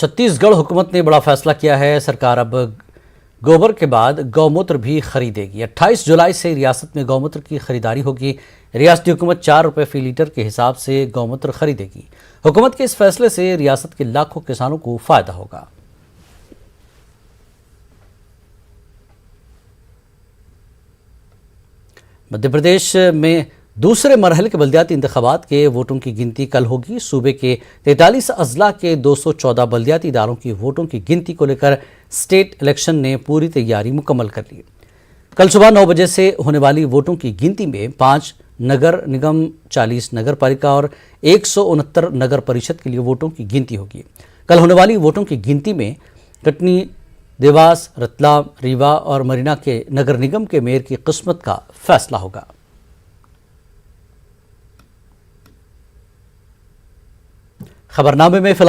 छत्तीसगढ़ हुकूमत ने बड़ा फैसला किया है। सरकार अब गोबर के बाद गौमूत्र भी खरीदेगी। 28 जुलाई से रियासत में गौमूत्र की खरीदारी होगी। रियासती हुकूमत 4 रुपये फी लीटर के हिसाब से गौमूत्र खरीदेगी। हुकूमत के इस फैसले से रियासत के लाखों किसानों को फायदा होगा। मध्य प्रदेश में दूसरे मरहले के बल्दियाती इंतखाबात के वोटों की गिनती कल होगी। सूबे के 43 अजला के 214 बल्दियाती इदारों की वोटों की गिनती को लेकर स्टेट इलेक्शन ने पूरी तैयारी मुकम्मल कर ली। कल सुबह 9 बजे से होने वाली वोटों की गिनती में 5 नगर निगम, 40 नगर पालिका और 169 नगर परिषद के लिए वोटों की गिनती होगी। कल होने वाली वोटों की गिनती में कटनी, देवास, रतलाम, रीवा और मरीना के नगर निगम के मेयर की किस्मत का फैसला होगा। खबरनामे में